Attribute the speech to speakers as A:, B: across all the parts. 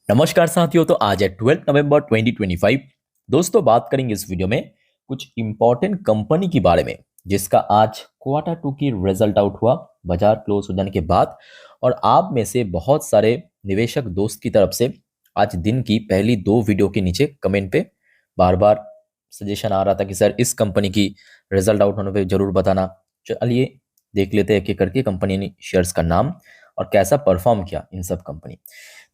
A: नमस्कार साथियों। तो आज है 12 नवंबर 2025। दोस्तों, बात करेंगे इस वीडियो में कुछ इंपॉर्टेंट कंपनी के बारे में जिसका आज क्वार्टर 2 की रिजल्ट आउट हुआ बाजार क्लोज हो जाने के बाद। और आप में से बहुत सारे निवेशक दोस्त की तरफ से आज दिन की पहली 2 वीडियो के नीचे कमेंट पे बार बार सजेशन आ रहा था कि सर इस कंपनी की रिजल्ट आउट होने पे जरूर बताना। चलिए देख लेते हैं एक एक करके कंपनी ने शेयर्स का नाम और कैसा परफॉर्म किया इन सब कंपनी।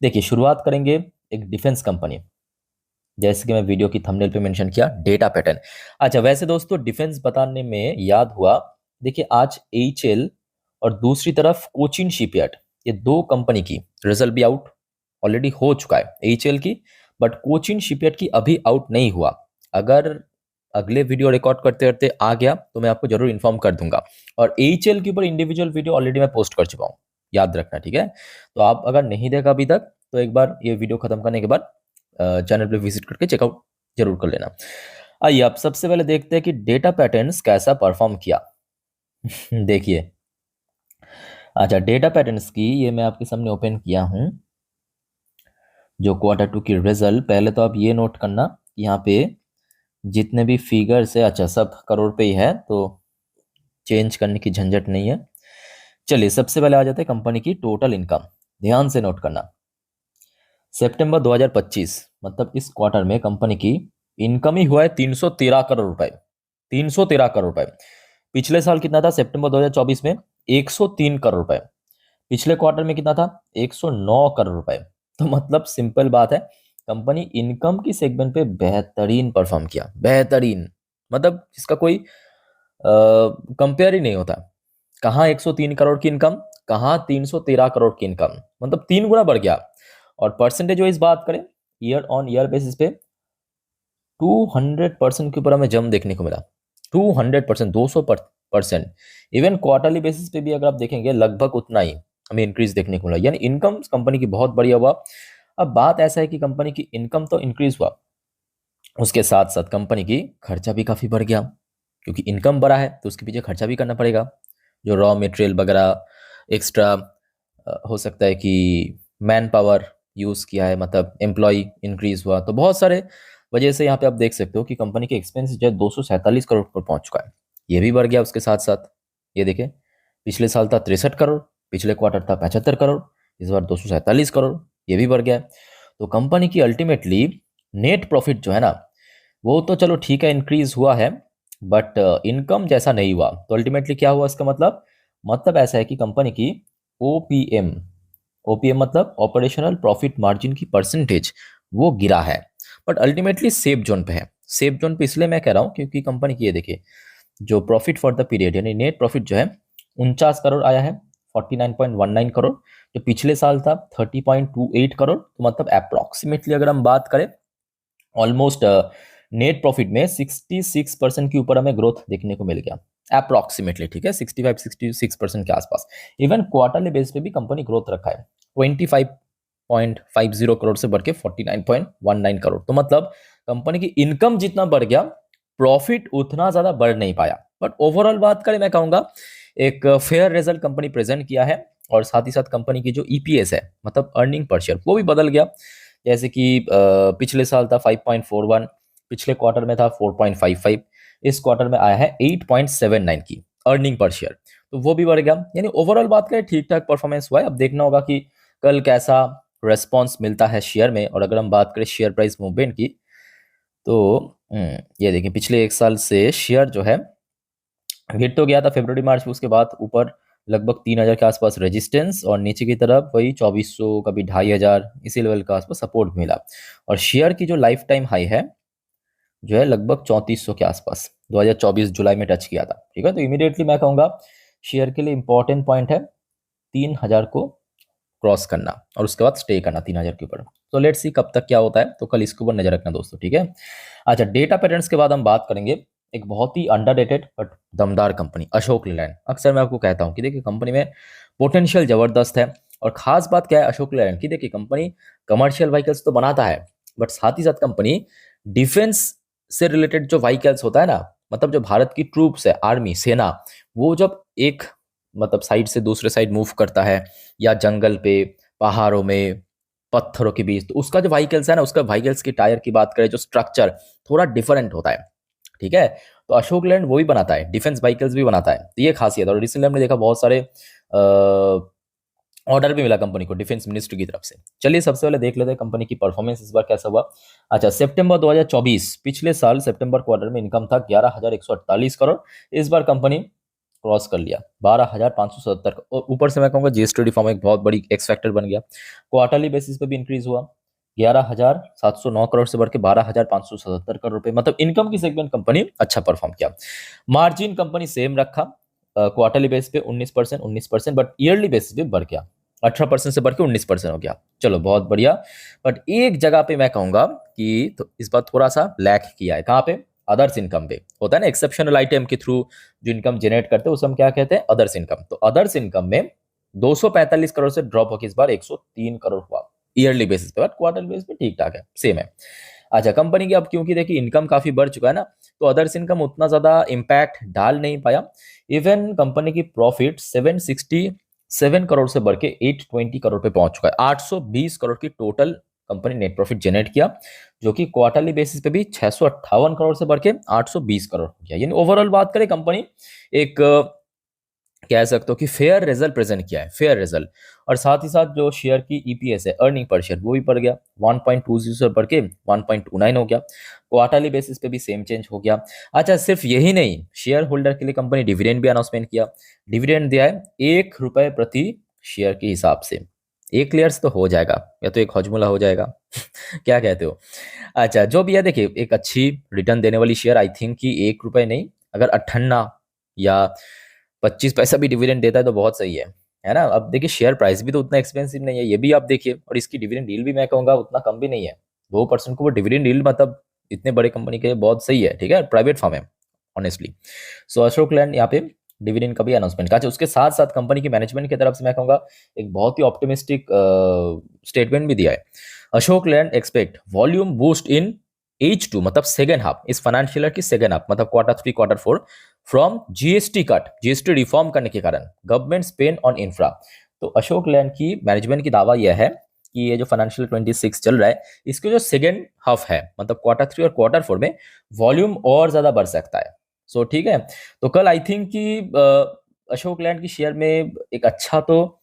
A: देखिए, शुरुआत करेंगे एक डिफेंस कंपनी। जैसे कि मैं वीडियो की थंबनेल पे मेंशन किया, डेटा पैटर्न। अच्छा, वैसे दोस्तों डिफेंस बताने में याद हुआ, देखिए आज एचएल और दूसरी तरफ कोचिन शिपयार्ड, ये दो कंपनी की रिजल्ट भी आउट ऑलरेडी हो चुका है एचएल की, बट कोचिन शिपयार्ड की अभी आउट नहीं हुआ। अगर अगले वीडियो रिकॉर्ड करते करते आ गया तो मैं आपको जरूर इन्फॉर्म कर दूंगा। और एचएल के ऊपर इंडिविजुअल वीडियो ऑलरेडी मैं पोस्ट कर चुका हूँ, याद रखना, ठीक है। तो आप अगर नहीं देखा अभी तक तो एक बार ये वीडियो खत्म करने के बाद चैनल पे विजिट करके चेकआउट जरूर कर लेना। आइए अब सबसे पहले देखते हैं कि डेटा पैटर्न्स कैसा परफॉर्म किया। देखिए, अच्छा डेटा पैटर्न्स की ये मैं आपके सामने ओपन किया हूँ, जो क्वार्टर 2 की रिजल्ट। पहले तो आप ये नोट करना, यहाँ पे जितने भी फिगर्स है, अच्छा सब करोड़ पे ही है तो चेंज करने की झंझट नहीं है। चलिए सबसे पहले आ जाते हैं कंपनी की टोटल इनकम। ध्यान से नोट करना, सितंबर 2025 मतलब इस क्वार्टर में कंपनी की इनकम ही हुआ है 313 करोड़ रुपए। 313 करोड़ रुपए। पिछले साल कितना था सितंबर 2024 में? 103 करोड़ रुपए। पिछले क्वार्टर में कितना था? 109 करोड़ रुपए। तो मतलब सिंपल बात है, कंपनी इनकम की सेगमेंट पे बेहतरीन परफॉर्म किया, बेहतरीन, मतलब इसका कोई कंपेयर ही नहीं होता। कहाँ 103 करोड़ की इनकम, कहाँ 313 करोड़ की इनकम, मतलब 3 गुना बढ़ गया। और परसेंटेज वाइज बात करें, ईयर ऑन ईयर बेसिस पे 200% के ऊपर हमें जंप देखने को मिला। 200%, 200%। इवन क्वार्टरली बेसिस पे भी अगर आप देखेंगे लगभग उतना ही हमें इंक्रीज देखने को मिला, यानी इनकम कंपनी की बहुत बढ़िया हुआ। अब बात ऐसा है कि कंपनी की इनकम तो इंक्रीज हुआ, उसके साथ साथ कंपनी की खर्चा भी काफी बढ़ गया, क्योंकि इनकम बढ़ा है तो उसके पीछे खर्चा भी करना पड़ेगा। जो रॉ मटेरियल वगैरह एक्स्ट्रा हो सकता है कि मैन पावर यूज़ किया है, मतलब एम्प्लॉय इंक्रीज हुआ, तो बहुत सारे वजह से यहाँ पे आप देख सकते हो कि कंपनी के एक्सपेंस जो है 247 करोड़ पर पहुंच चुका है। ये भी बढ़ गया उसके साथ साथ। ये देखें, पिछले साल था 63 करोड़, पिछले क्वार्टर था 75 करोड़, इस बार 247 करोड़, ये भी बढ़ गया है। तो कंपनी की अल्टीमेटली नेट प्रॉफिट जो है ना, वो तो चलो ठीक है इंक्रीज हुआ है, बट इनकम जैसा नहीं हुआ। तो अल्टीमेटली क्या हुआ इसका मतलब ऐसा है कि कंपनी की ओपीएम, ओपीएम मतलब ऑपरेशनल प्रॉफिट मार्जिन की परसेंटेज, वो गिरा है। बट अल्टीमेटली सेफ जोन पे है। सेफ जोन पे इसलिए मैं कह रहा हूँ क्योंकि कंपनी की ये देखिए, जो प्रॉफिट फॉर द पीरियड यानी नेट प्रॉफिट जो है 49 करोड़ आया है, 49.19 करोड़। जो पिछले साल था 30.28 करोड़। तो मतलब अप्रोक्सीमेटली अगर हम बात करें, ऑलमोस्ट नेट प्रॉफिट में 66% के ऊपर हमें ग्रोथ देखने को मिल गया अप्रोक्सीमेटली, ठीक है, 65-66% के आसपास। इवन क्वार्टरली बेस पे भी कंपनी ग्रोथ रखा है, 25.50 करोड़ से बढ़ के 49.19 करोड़। तो मतलब कंपनी की इनकम जितना बढ़ गया, प्रॉफिट उतना ज्यादा बढ़ नहीं पाया। बट ओवरऑल बात करें, मैं कहूंगा एक फेयर रिजल्ट कंपनी प्रेजेंट किया है। और साथ ही साथ कंपनी की जो ईपीएस है, मतलब अर्निंग पर शेयर, वो भी बदल गया। जैसे कि पिछले साल था 5.41, पिछले क्वार्टर में था 4.55, इस क्वार्टर में आया है 8.79 की अर्निंग पर शेयर। तो वो भी बढ़ गया। यानी ओवरऑल बात करें ठीक ठाक परफॉर्मेंस हुआ है। अब देखना होगा कि कल कैसा रेस्पॉन्स मिलता है शेयर में। और अगर हम बात करें शेयर प्राइस मूवमेंट की, तो ये देखिए पिछले एक साल से शेयर जो है गिर तो गया था फरवरी मार्च में, उसके बाद ऊपर लगभग 3,000 के आसपास रेजिस्टेंस, और नीचे की तरफ वही 2,400, कभी 2,500, इसी लेवल के आसपास सपोर्ट मिला। और शेयर की जो लाइफ टाइम हाई है जो है लगभग 3,400 के आसपास 2024 जुलाई में टच किया था, ठीक है। तो इमीडिएटली मैं कहूँगा शेयर के लिए इंपॉर्टेंट पॉइंट है 3,000 को क्रॉस करना और उसके बाद स्टे करना 3,000 के ऊपर। तो लेट्स सी कब तक क्या होता है, तो कल इसके ऊपर नजर रखना दोस्तों, ठीक है। अच्छा, डेटा पैटर्न्स के बाद हम बात करेंगे एक बहुत ही अंडररेटेड बट दमदार कंपनी, अशोक लेलैंड। अक्सर मैं आपको कहता हूँ कि देखिए कंपनी में पोटेंशियल जबरदस्त है। और खास बात क्या है अशोक लेलैंड की, देखिए कंपनी कमर्शियल व्हीकल्स तो बनाता है, बट साथ ही साथ कंपनी डिफेंस से रिलेटेड जो व्हीकल्स होता है ना, मतलब जो भारत की ट्रूप्स है, आर्मी, सेना, वो जब एक मतलब साइड से दूसरे साइड मूव करता है, या जंगल पे, पहाड़ों में, पत्थरों के बीच। तो उसका जो व्हीकल्स है ना, उसका व्हीकल्स की टायर की बात करें, जो स्ट्रक्चर थोड़ा डिफरेंट होता है, ठीक है। तो अशोक लैंड वो भी बनाता है, डिफेंस व्हीकल्स भी बनाता है, तो ये खासियत है। और रिसेंटली हमने देखा बहुत सारे ऑर्डर भी मिला कंपनी को डिफेंस मिनिस्ट्री की तरफ से। चलिए सबसे पहले देख लेते हैं कंपनी की परफॉर्मेंस इस बार कैसा हुआ। अच्छा, सितंबर 2024, पिछले साल सितंबर क्वार्टर में इनकम था 11,148 करोड़। इस बार कंपनी क्रॉस कर लिया 12,577। और ऊपर से मैं कहूँगा जीएसटी रिफॉर्म एक बहुत बड़ी एक्स फैक्टर बन गया। क्वार्टरली बेसिस पे भी इंक्रीज हुआ, 11,709 करोड़ से बढ़ के 12,577 करोड़ रुपए, मतलब इनकम की सेगमेंट कंपनी अच्छा परफॉर्म किया। मार्जिन कंपनी सेम रखा, क्वार्टरली बेस पे 19%, बट ईयरली बेसिस पे बढ़ गया, 18% से बढ़ के 19% हो गया। चलो बहुत बढ़िया। बट एक जगह पे मैं कहूंगा कि तो इस बार थोड़ा सा लैक किया है, कहाँ पे? अदर्स इनकम पे। होता है ना एक्सेप्शनल आइटम के थ्रू जो इनकम जनरेट करते हैं उसे हम क्या कहते हैं? Others income. तो अदर्स इनकम में 245 करोड़ से ड्रॉप होकर इस बार 103 करोड़ हुआ ईयरली बेसिस पे, बट क्वार्टर बेसिस पे ठीक ठाक है, सेम है। अच्छा, कंपनी की अब क्योंकि देखिए इनकम काफी बढ़ चुका है ना, तो अदर्स इनकम उतना ज्यादा इम्पैक्ट डाल नहीं पाया। इवन कंपनी की प्रॉफिट 767 करोड़ से बढ़ के 820 करोड़ पे पहुंच चुका है। 820 करोड़ की total company net profit generate किया, जो कि क्वार्टरली बेसिस पे भी 658 करोड़ से बढ़ के 820 करोड़ हो गया। यानी ओवरऑल बात करें, कंपनी एक कह सकते हो कि फेयर रिजल्ट प्रेजेंट किया है, फेयर रिजल्ट। और साथ ही साथ जो शेयर की ईपीएस है, अर्निंग पर शेयर, वो भी बढ़ गया, 1.20 से बढ़ के 1.29 हो गया। क्वार्टरली बेसिस पे भी सेम चेंज हो गया। अच्छा, सिर्फ यही नहीं, शेयर होल्डर के लिए कंपनी डिविडेंड भी अनाउंसमेंट किया। डिविडेंड दिया है ₹1 प्रति शेयर के हिसाब से। एक लेयर्स तो हो जाएगा या तो एक हजमुला हो जाएगा क्या कहते हो? अच्छा, जो भी है देखिए, एक अच्छी रिटर्न देने वाली शेयर, आई थिंक कि ₹1 नहीं, अगर 58 या 25 पैसा भी डिविडेंड देता है तो बहुत सही है ना। अब देखिए शेयर प्राइस भी तो उतना एक्सपेंसिव नहीं है, ये भी आप देखिए, और इसकी डिविडेंड डील भी मैं कहूँगा उतना कम भी नहीं है। 2% को वो डिविडेंड डील, मतलब इतने बड़े कंपनी के लिए बहुत सही है, ठीक है। प्राइवेट फर्म है ऑनेस्टली। सो अशोक लैंड यहाँ पे डिविडेंड का भी अनाउंसमेंट का। अच्छा, उसके साथ साथ कंपनी की मैनेजमेंट की तरफ से मैं कहूँगा एक बहुत ही ऑप्टिमिस्टिक स्टेटमेंट भी दिया है। Ashok land expect volume boost in H2, मतलब सेकेंड हाफ, इस फाइनेंशियल ईयर की सेकेंड हाफ, मतलब Q3 Q4, from GST cut, GST reform करने के कारण गवर्नमेंट स्पेन ऑन इंफ्रा। तो अशोक लैंड की मैनेजमेंट की दावा यह है कि ये जो फाइनेंशियल 26 चल रहा है, इसके जो सेकेंड हाफ है, मतलब Q3 और Q4 में वॉल्यूम और ज्यादा बढ़ सकता है। सो ठीक है। तो कल आई थिंक कि अशोक लैंड की शेयर में एक अच्छा तो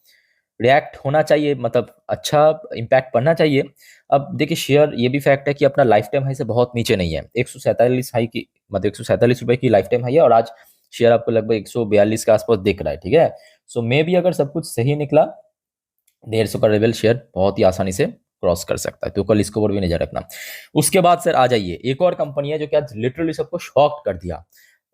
A: रिएक्ट होना चाहिए, मतलब अच्छा इम्पैक्ट पड़ना चाहिए। अब देखिए शेयर, ये भी फैक्ट है कि अपना लाइफ टाइम हाई से बहुत नीचे नहीं है, 147 हाई की, मतलब 147 रुपए की लाइफ टाइम हाई है, और आज शेयर आपको लगभग 142 के आसपास दिख रहा है, ठीक है। सो मे भी अगर सब कुछ सही निकला, 150 का लेवल शेयर बहुत ही आसानी से क्रॉस कर सकता है, तो कल इसको ऊपर भी नजर रखना। उसके बाद सर आ जाइए, एक और कंपनी है जो कि आज लिटरली सबको शॉक्ड कर दिया।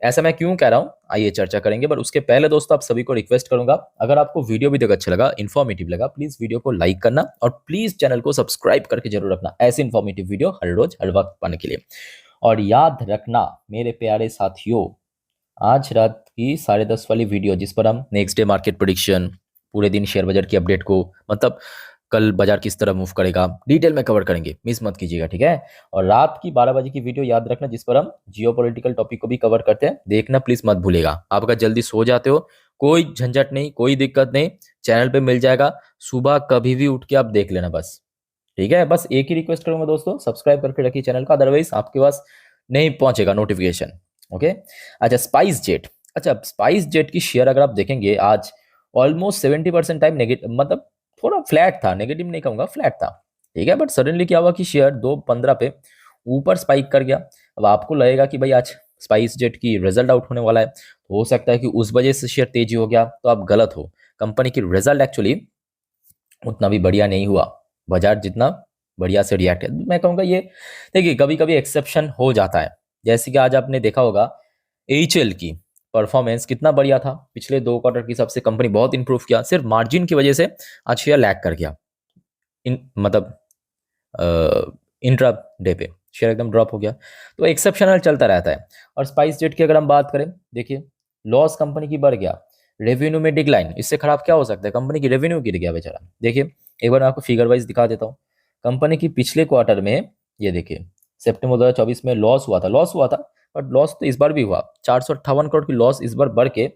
A: ऐसा मैं क्यों कह रहा हूं, आइए चर्चा करेंगे। बट उसके पहले दोस्तों, आप सभी को रिक्वेस्ट करूंगा, अगर आपको वीडियो भी अच्छा लगा, इन्फॉर्मेटिव लगा, प्लीज वीडियो को लाइक करना और प्लीज चैनल को सब्सक्राइब करके जरूर रखना, ऐसे इन्फॉर्मेटिव वीडियो हर रोज हर वक्त पाने के लिए। और याद रखना मेरे प्यारे साथियों, आज रात की 10:30 वाली वीडियो, जिस पर हम नेक्स्ट डे मार्केट प्रेडिक्शन, पूरे दिन शेयर बाजार की अपडेट को, मतलब कल बाजार किस तरह मूव करेगा, डिटेल में कवर करेंगे, मिस मत कीजिएगा, ठीक है। और रात की 12 बजे की वीडियो याद रखना, जिस पर हम जियोपॉलिटिकल टॉपिक को भी कवर करते हैं, देखना प्लीज मत भूलेगा। आप अगर जल्दी सो जाते हो, कोई झंझट नहीं, कोई दिक्कत नहीं, चैनल पे मिल जाएगा, सुबह कभी भी उठ के आप देख लेना बस, ठीक है। बस एक ही रिक्वेस्ट करूंगा दोस्तों, सब्सक्राइब करके रखिए चैनल का, अदरवाइज आपके पास नहीं पहुंचेगा नोटिफिकेशन, ओके। अच्छा, स्पाइस जेट। अच्छा, स्पाइस जेट की शेयर अगर आप देखेंगे, आज ऑलमोस्ट 70% टाइम नेगेटिव, मतलब थोड़ा फ्लैट था, नेगेटिव नहीं कहूंगा, फ्लैट था, ठीक है। बट सडनली क्या हुआ कि शेयर 2.15 पे ऊपर स्पाइक कर गया। अब आपको लगेगा कि भाई आज स्पाइस जेट की रिजल्ट आउट होने वाला है, तो हो सकता है कि उस वजह से शेयर तेजी हो गया, तो आप गलत हो। कंपनी की रिजल्ट एक्चुअली उतना भी बढ़िया नहीं हुआ, बाजार जितना बढ़िया से रिएक्ट है, मैं कहूँगा ये देखिए कभी कभी एक्सेप्शन हो जाता है। जैसे कि आज आपने देखा होगा एचएल की परफॉर्मेंस कितना बढ़िया था, पिछले 2 क्वार्टर की सबसे कंपनी बहुत इंप्रूव किया, सिर्फ मार्जिन की वजह से आज शेयर लैग कर गया, मतलब इंट्रा डे पे शेयर एकदम ड्रॉप हो गया। तो एक्सेप्शनल चलता रहता है। और स्पाइस जेट की अगर हम बात करें, देखिए लॉस कंपनी की बढ़ गया, रेवेन्यू में डिक्लाइन, इससे खराब क्या हो सकता है, कंपनी की रेवेन्यू गिर गया बेचारा। देखिए एक बार मैं आपको फिगर वाइज दिखा देता हूँ, कंपनी की पिछले क्वार्टर में, ये देखिए सितंबर 2024 में लॉस हुआ था, बट लॉस तो इस बार भी हुआ, 458 करोड़ की लॉस इस बार बढ़ के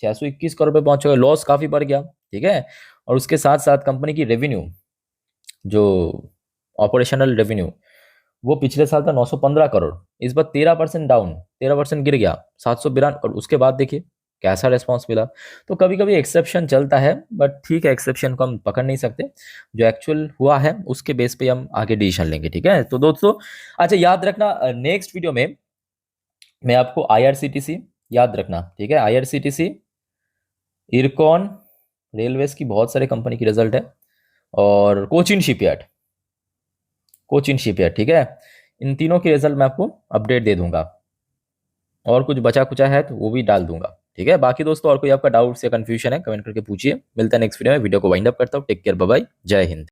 A: 621 करोड़ पे पहुंच गया, लॉस काफी बढ़ गया, ठीक है। और उसके साथ साथ कंपनी की रेवेन्यू जो ऑपरेशनल रेवेन्यू वो पिछले साल था 915 करोड़, इस बार 13% डाउन, 13% गिर गया 792। और उसके बाद देखिए कैसा रेस्पॉन्स मिला। तो कभी कभी एक्सेप्शन चलता है, बट ठीक है, एक्सेप्शन को हम पकड़ नहीं सकते, जो एक्चुअल हुआ है उसके बेस पे हम आगे डिसीजन लेंगे। ठीक है, तो दोस्तों अच्छा याद रखना, नेक्स्ट वीडियो में मैं आपको आईआरसीटीसी, याद रखना ठीक है, आईआरसीटीसी, इरकॉन, रेलवेज की बहुत सारे कंपनी की रिजल्ट है, और कोचिन शिपयार्ड, कोचिन शिपयार्ड, ठीक है, इन तीनों के रिजल्ट मैं आपको अपडेट दे दूंगा, और कुछ बचा कुचा है तो वो भी डाल दूंगा। ठीक है, बाकी दोस्तों और कोई आपका डाउट्स या कंफ्यूजन है कमेंट करके पूछिए। मिलता है नेक्स्ट वीडियो में, वीडियो को वाइंड अप करता हूँ। टेक केयर, बाय बाय, जय हिंद।